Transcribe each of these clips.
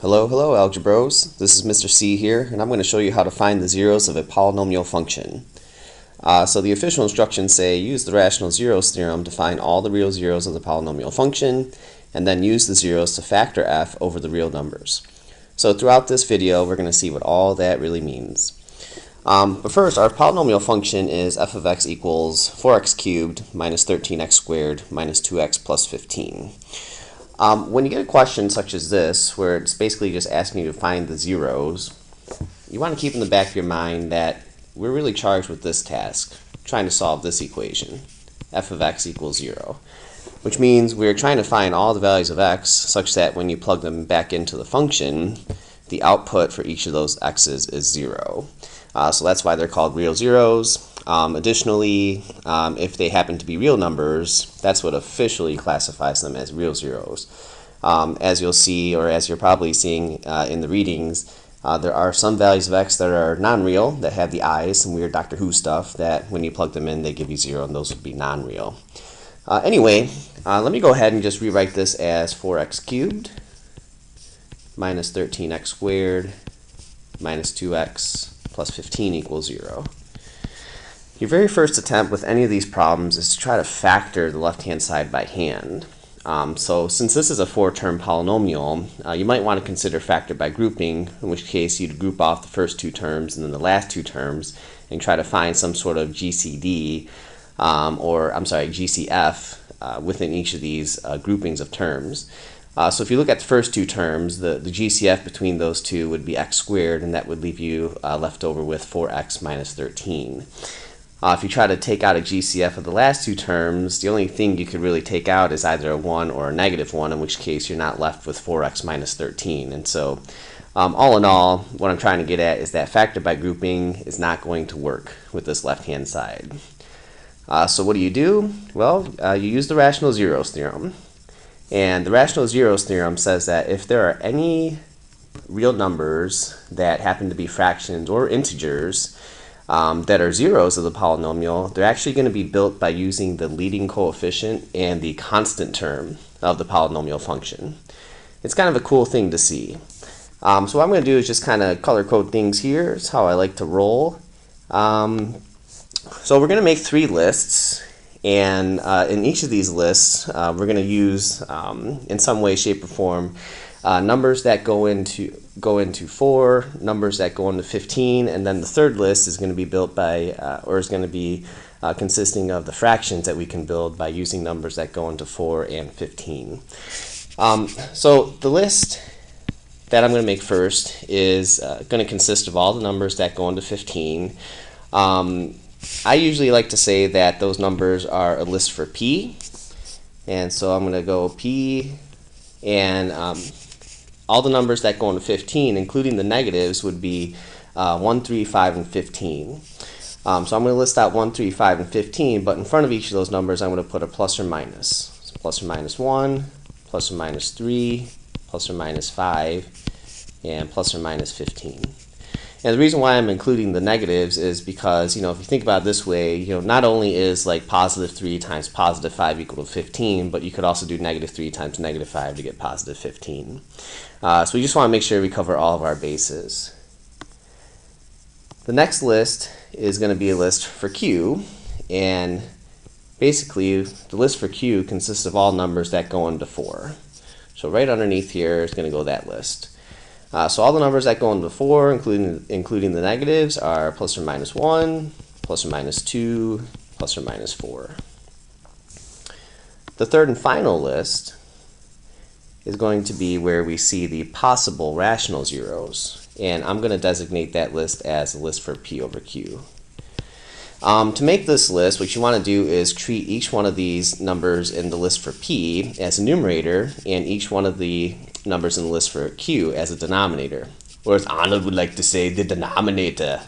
Hello, Algebros. This is Mr. C here, and I'm going to show you how to find the zeros of a polynomial function. So the official instructions say use the rational zeros theorem to find all the real zeros of the polynomial function, and then use the zeros to factor f over the real numbers. So throughout this video, we're going to see what all that really means. But first, our polynomial function is f of x equals 4x cubed minus 13x squared minus 2x plus 15. When you get a question such as this, where it's basically just asking you to find the zeros, you want to keep in the back of your mind that we're really charged with this task, trying to solve this equation, f of x equals 0, which means we're trying to find all the values of x such that when you plug them back into the function, the output for each of those x's is 0. So that's why they're called real zeros. Additionally, if they happen to be real numbers, that's what officially classifies them as real zeros. As you'll see, or as you're probably seeing in the readings, there are some values of x that are non-real, that have the i's, some weird Doctor Who stuff, that when you plug them in, they give you 0, and those would be non-real. Anyway, let me go ahead and just rewrite this as 4x cubed minus 13x squared minus 2x plus 15 equals 0. Your very first attempt with any of these problems is to try to factor the left-hand side by hand. So since this is a 4-term polynomial, you might want to consider factor by grouping, in which case you'd group off the first 2 terms and then the last 2 terms and try to find some sort of GCD, GCF within each of these groupings of terms. So if you look at the first 2 terms, the GCF between those two would be x squared, and that would leave you left over with 4x minus 13. If you try to take out a GCF of the last 2 terms, the only thing you could really take out is either a 1 or a negative 1, in which case you're not left with 4x minus 13. And so all in all, what I'm trying to get at is that factor by grouping is not going to work with this left-hand side. So what do? Well, you use the rational zeros theorem. And the rational zeros theorem says that if there are any real numbers that happen to be fractions or integers that are zeros of the polynomial, they're actually going to be built by using the leading coefficient and the constant term of the polynomial function. It's kind of a cool thing to see. So what I'm going to do is just kind of color code things here. It's how I like to roll. So we're going to make 3 lists. And in each of these lists, we're going to use, in some way, shape, or form, numbers that go into 4, numbers that go into 15, and then the third list is going to be built by, consisting of the fractions that we can build by using numbers that go into 4 and 15. So the list that I'm going to make first is going to consist of all the numbers that go into 15. I usually like to say that those numbers are a list for p, and so I'm going to go p, and all the numbers that go into 15, including the negatives, would be 1, 3, 5, and 15. So I'm going to list out 1, 3, 5, and 15, but in front of each of those numbers I'm going to put a plus or minus. So plus or minus 1, plus or minus 3, plus or minus 5, and plus or minus 15. And the reason why I'm including the negatives is because, if you think about it this way, not only is like positive 3 times positive 5 equal to 15, but you could also do negative 3 times negative 5 to get positive 15. So we just want to make sure we cover all of our bases. The next list is going to be a list for Q, and basically the list for Q consists of all numbers that go into 4. So right underneath here is going to go that list. So all the numbers that go into 4, including the negatives, are plus or minus 1, plus or minus 2, plus or minus 4. The third and final list is going to be where we see the possible rational zeros, and I'm going to designate that list as a list for P over Q. To make this list, what you want to do is treat each one of these numbers in the list for P as a numerator, and each one of the numbers in the list for Q as a denominator, or as Arnold would like to say, the denominator.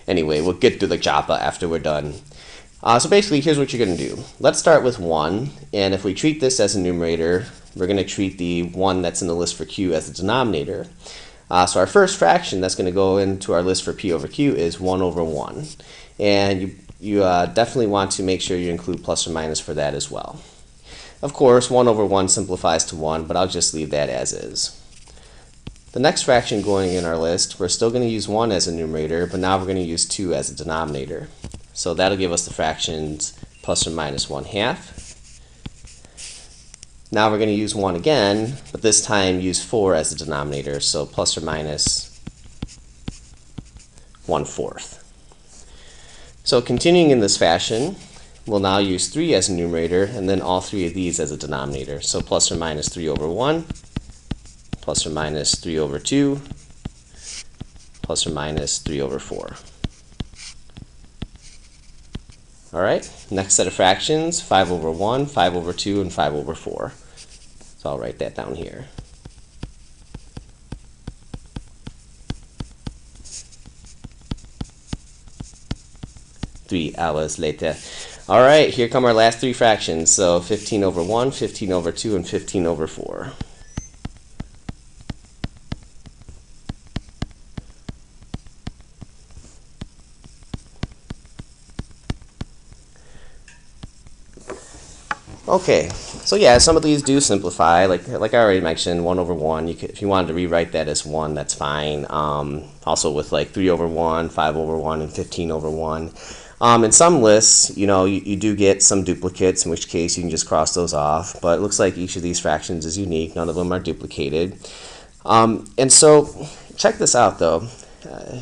Anyway, we'll get to the chopper after we're done. So basically, here's what you're going to do. Let's start with 1, and if we treat this as a numerator, we're going to treat the 1 that's in the list for Q as a denominator. So our first fraction that's going to go into our list for P over Q is 1 over 1. And you definitely want to make sure you include plus or minus for that as well. Of course, 1 over 1 simplifies to 1, but I'll just leave that as is. The next fraction going in our list, we're still going to use 1 as a numerator, but now we're going to use 2 as a denominator. So that'll give us the fractions plus or minus 1/2. Now we're going to use 1 again, but this time use 4 as the denominator, so plus or minus 1/4. So continuing in this fashion, we'll now use 3 as a numerator, and then all 3 of these as a denominator. So plus or minus 3 over 1, plus or minus 3 over 2, plus or minus 3 over 4. All right, next set of fractions, 5 over 1, 5 over 2, and 5 over 4. So I'll write that down here. Three hours later. All right, here come our last 3 fractions. So 15 over 1, 15 over 2, and 15 over 4. Okay, so yeah, some of these do simplify. Like I already mentioned, 1 over 1. If you wanted to rewrite that as 1, that's fine. Also with like 3 over 1, 5 over 1, and 15 over 1. In some lists, you do get some duplicates, in which case you can just cross those off. But it looks like each of these fractions is unique. None of them are duplicated. And so check this out, though.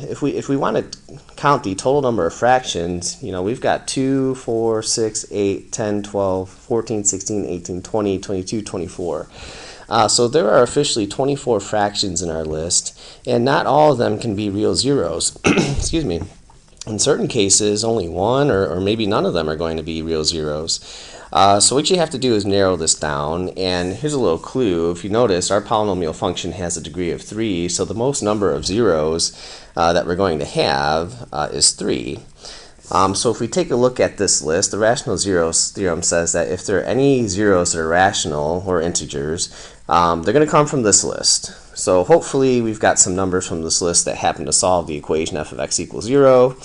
If we want to count the total number of fractions, we've got 2, 4, 6, 8, 10, 12, 14, 16, 18, 20, 22, 24. So there are officially 24 fractions in our list, and not all of them can be real zeros. Excuse me. In certain cases, only one or maybe none of them are going to be real zeros. So what you have to do is narrow this down, and here's a little clue. If you notice, our polynomial function has a degree of 3, so the most number of zeros that we're going to have is 3. So if we take a look at this list, the rational zeros theorem says that if there are any zeros that are rational or integers, they're going to come from this list. So hopefully we've got some numbers from this list that happen to solve the equation f of x equals 0.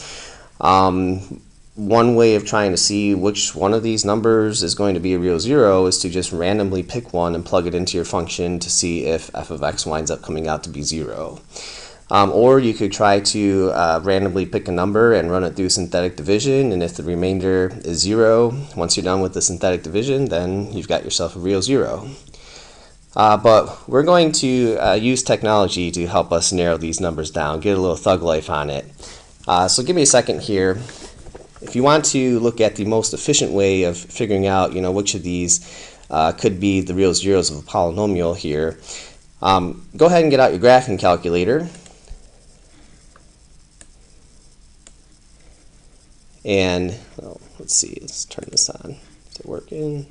One way of trying to see which one of these numbers is going to be a real zero is to just randomly pick one and plug it into your function to see if f of x winds up coming out to be 0. Or you could try to randomly pick a number and run it through synthetic division, and if the remainder is 0, once you're done with the synthetic division, then you've got yourself a real 0. But we're going to use technology to help us narrow these numbers down, get a little thug life on it. So give me a second here. If you want to look at the most efficient way of figuring out, which of these could be the real zeros of a polynomial here, go ahead and get out your graphing calculator. And let's see, let's turn this on. Is it working?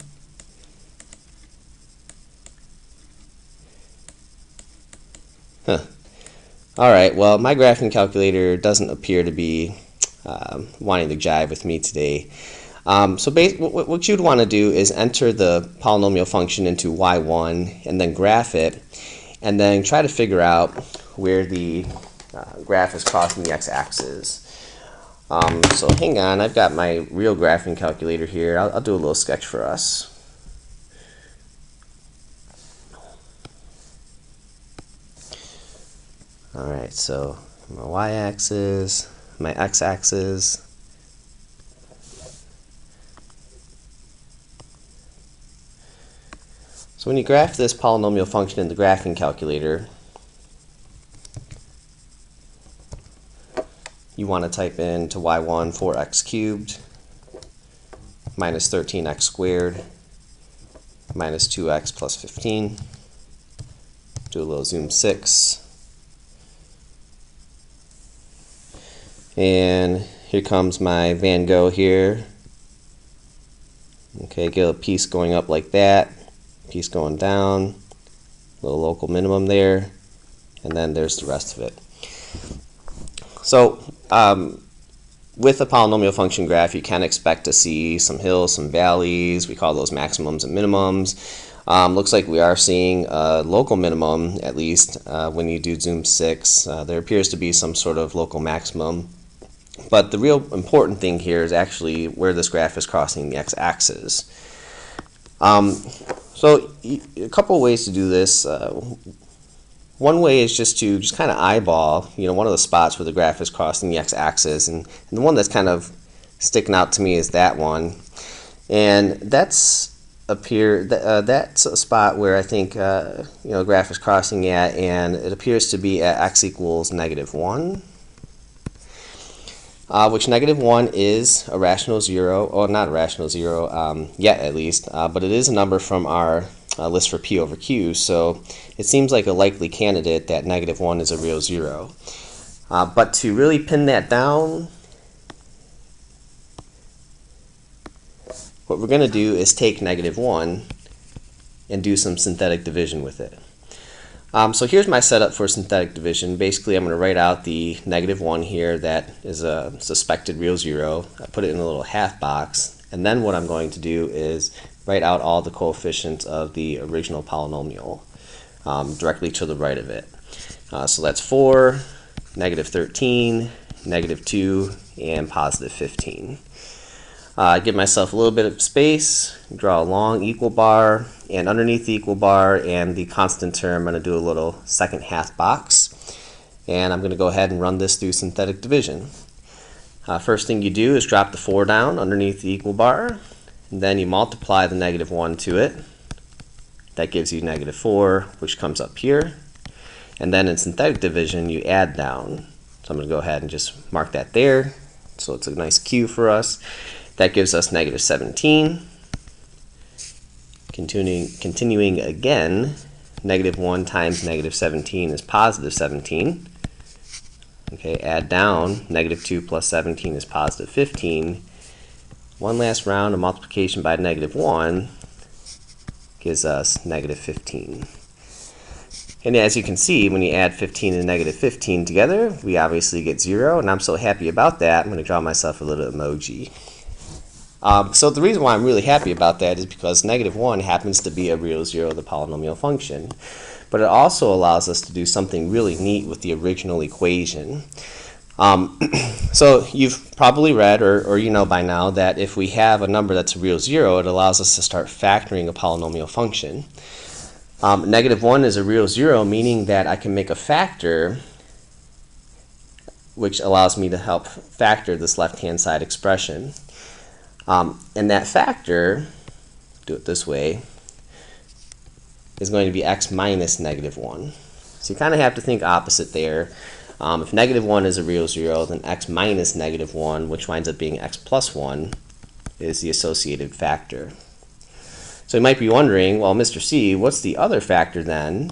Huh. Alright, well, my graphing calculator doesn't appear to be wanting to jive with me today. So what you'd want to do is enter the polynomial function into y1 and then graph it, and then try to figure out where the graph is crossing the x-axis. So hang on, I've got my real graphing calculator here. I'll do a little sketch for us. Alright, so my y-axis, my x-axis. So when you graph this polynomial function in the graphing calculator, you want to type in to y1 4x cubed minus 13x squared minus 2x plus 15. Do a little zoom 6. And here comes my Van Gogh here. Okay, get a piece going up like that, piece going down, little local minimum there, and then there's the rest of it. So with a polynomial function graph, you can expect to see some hills, some valleys. We call those maximums and minimums. Looks like we are seeing a local minimum, at least when you do zoom 6. There appears to be some sort of local maximum. But the real important thing here is actually where this graph is crossing the x-axis. So a couple of ways to do this. one way is just to kind of eyeball, one of the spots where the graph is crossing the x-axis, and the one that's kind of sticking out to me is that one, and that's that's a spot where I think graph is crossing at, and it appears to be at x equals -1. Which -1 is a rational zero, or not a rational zero yet at least, but it is a number from our list for P over Q, so it seems like a likely candidate that -1 is a real zero. But to really pin that down, what we're going to do is take -1 and do some synthetic division with it. So here's my setup for synthetic division. Basically, I'm going to write out the -1 here that is a suspected real zero. I put it in a little half box, and then what I'm going to do is write out all the coefficients of the original polynomial directly to the right of it. So that's 4, -13, -2, and +15. Give myself a little bit of space, draw a long equal bar, and underneath the equal bar and the constant term, I'm going to do a little second half box, and I'm going to go ahead and run this through synthetic division. First thing you do is drop the 4 down underneath the equal bar, and then you multiply the -1 to it. That gives you -4, which comes up here, and then in synthetic division you add down. So I'm going to go ahead and just mark that there, so it's a nice Q for us. That gives us -17. Continuing again, -1 times -17 is +17. Okay, add down, -2 plus 17 is +15. One last round of multiplication by -1 gives us -15. And as you can see, when you add 15 and -15 together, we obviously get 0, and I'm so happy about that, I'm going to draw myself a little emoji. So the reason why I'm really happy about that is because -1 happens to be a real zero of the polynomial function. But it also allows us to do something really neat with the original equation. So you've probably read, or you know by now, that if we have a number that's a real zero, it allows us to start factoring a polynomial function. -1 is a real zero, meaning that I can make a factor which allows me to help factor this left-hand side expression. And that factor, do it this way, is going to be x minus -1. So you kind of have to think opposite there. If -1 is a real zero, then x minus -1, which winds up being x plus 1, is the associated factor. So you might be wondering, well, Mr. C, what's the other factor then?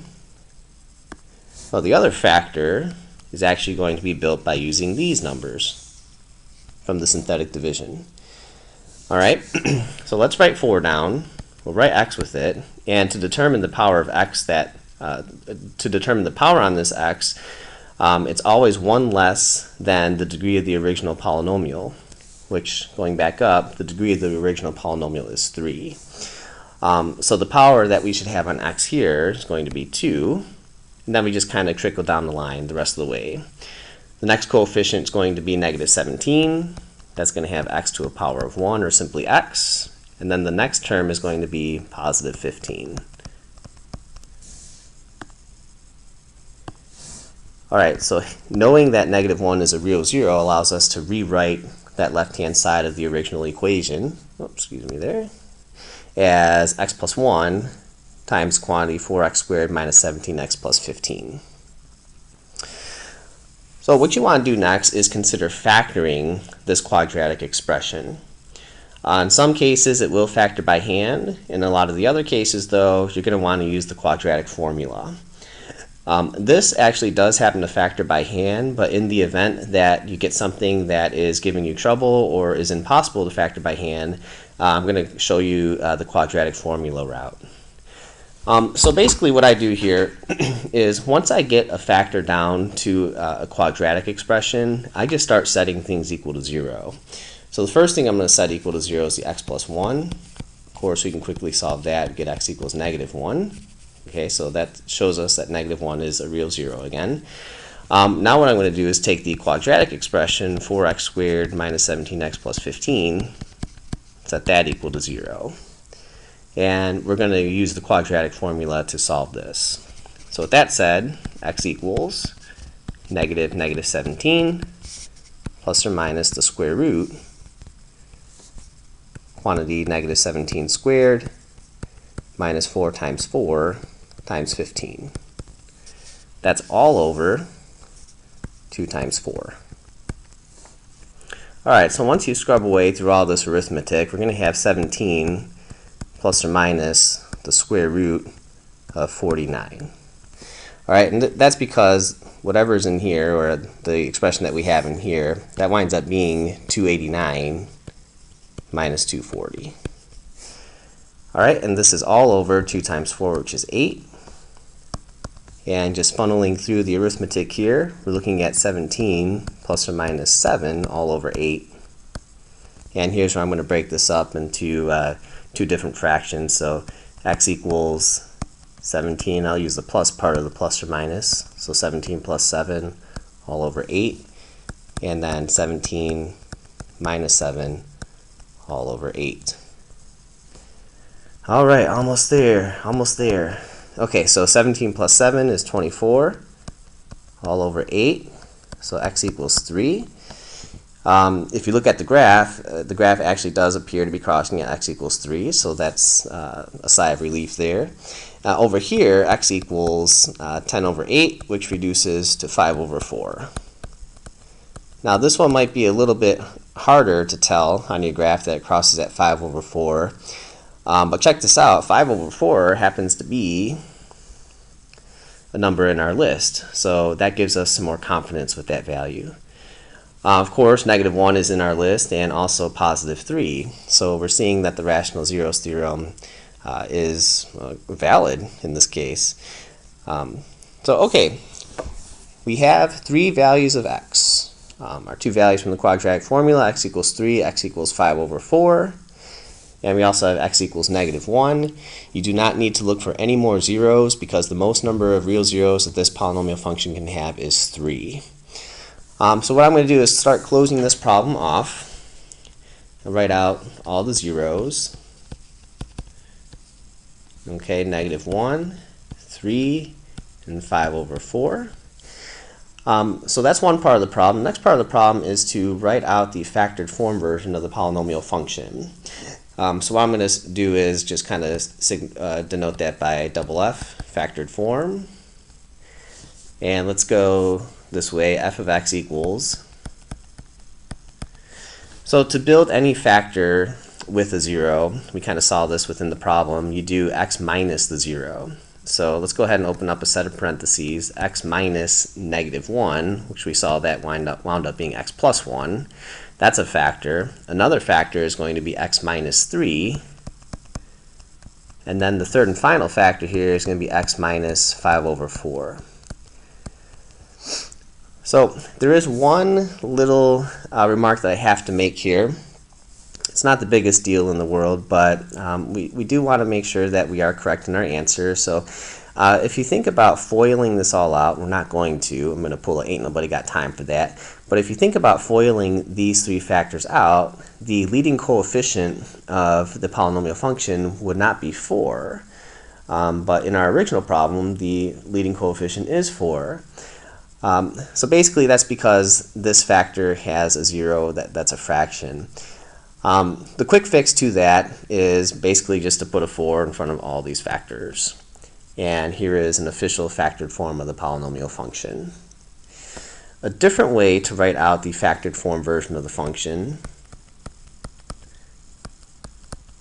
Well, the other factor is actually going to be built by using these numbers from the synthetic division. All right, so let's write 4 down. We'll write x with it, and to determine the power of x to determine the power on this x, it's always 1 less than the degree of the original polynomial, which, going back up, the degree of the original polynomial is 3. So the power that we should have on x here is going to be 2, and then we just kind of trickle down the line the rest of the way. The next coefficient is going to be -17. That's going to have x to a power of 1, or simply x. And then the next term is going to be +15. Alright, so knowing that -1 is a real zero allows us to rewrite that left-hand side of the original equation, as x plus 1 times quantity 4x squared minus 17x plus 15. So what you want to do next is consider factoring this quadratic expression. In some cases it will factor by hand. In a lot of the other cases, though, you're going to want to use the quadratic formula. This actually does happen to factor by hand, but in the event that you get something that is giving you trouble or is impossible to factor by hand, I'm going to show you the quadratic formula route. So basically what I do here is once I get a factor down to a quadratic expression, I just start setting things equal to 0. So the first thing I'm going to set equal to 0 is the x plus 1. Of course, we can quickly solve that, get x equals -1. Okay, so that shows us that -1 is a real zero again. Now what I'm going to do is take the quadratic expression 4x squared minus 17x plus 15, set that equal to 0. And we're going to use the quadratic formula to solve this. So with that said, x equals negative 17 plus or minus the square root quantity negative 17 squared minus 4 times 4 times 15. That's all over 2 times 4. Alright, so once you scrub away through all this arithmetic, we're going to have 17 plus or minus the square root of 49. Alright, and that's because whatever's in here, or the expression that we have in here, that winds up being 289 minus 240. Alright, and this is all over 2 times 4, which is 8. And just funneling through the arithmetic here, we're looking at 17 plus or minus 7 all over 8. And here's where I'm going to break this up into two different fractions. So x equals 17. I'll use the plus part of the plus or minus. So 17 plus 7 all over 8. And then 17 minus 7 all over 8. All right, almost there, almost there. Okay, so 17 plus 7 is 24 all over 8. So x equals 3. If you look at the graph actually does appear to be crossing at x equals 3, so that's a sigh of relief there. Over here, x equals 10 over 8, which reduces to 5 over 4. Now this one might be a little bit harder to tell on your graph that it crosses at 5 over 4. But check this out, 5 over 4 happens to be a number in our list, so that gives us some more confidence with that value. Of course, negative 1 is in our list, and also positive 3, so we're seeing that the rational zeros theorem is valid in this case. Okay, we have 3 values of x. Our 2 values from the quadratic formula, x equals 3, x equals 5 over 4. And we also have x equals negative 1. You do not need to look for any more zeros because the most number of real zeros that this polynomial function can have is 3. So what I'm going to do is start closing this problem off. I'll write out all the zeros. Okay, negative 1, 3, and 5 over 4. So that's one part of the problem. The next part of the problem is to write out the factored form version of the polynomial function. So what I'm going to do is just kind of denote that by double F, factored form. And let's go this way, f of x equals. So to build any factor with a 0, we kind of saw this within the problem, you do x minus the 0. So let's go ahead and open up a set of parentheses, x minus negative 1, which we saw that wound up being x plus 1. That's a factor. Another factor is going to be x minus 3. And then the third and final factor here is going to be x minus 5 over 4. So there is one little remark that I have to make here. It's not the biggest deal in the world, but we do want to make sure that we are correct in our answer. So if you think about foiling this all out, we're not going to. I'm going to pull a ain't nobody got time for that. But if you think about foiling these 3 factors out, the leading coefficient of the polynomial function would not be 4. But in our original problem, the leading coefficient is 4. So basically that's because this factor has a 0 that's a fraction. The quick fix to that is basically just to put a 4 in front of all these factors. And here is an official factored form of the polynomial function. A different way to write out the factored form version of the function,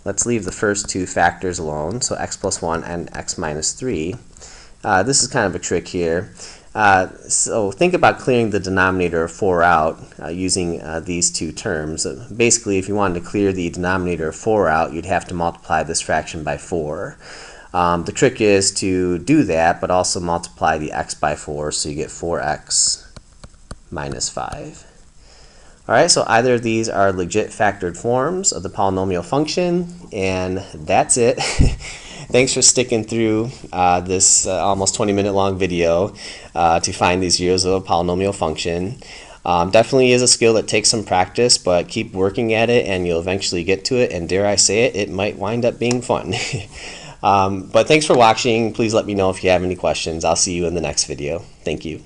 let's leave the first 2 factors alone, so x plus 1 and x minus 3. This is kind of a trick here. So think about clearing the denominator of 4 out using these 2 terms. Basically, if you wanted to clear the denominator of 4 out, you'd have to multiply this fraction by 4. The trick is to do that, but also multiply the x by 4, so you get 4x minus 5. Alright, so either of these are legit factored forms of the polynomial function, and that's it. Thanks for sticking through this almost 20-minute long video to find these zeros of a polynomial function. Definitely is a skill that takes some practice, but keep working at it and you'll eventually get to it, and dare I say it, it might wind up being fun. But thanks for watching. Please let me know if you have any questions. I'll see you in the next video. Thank you.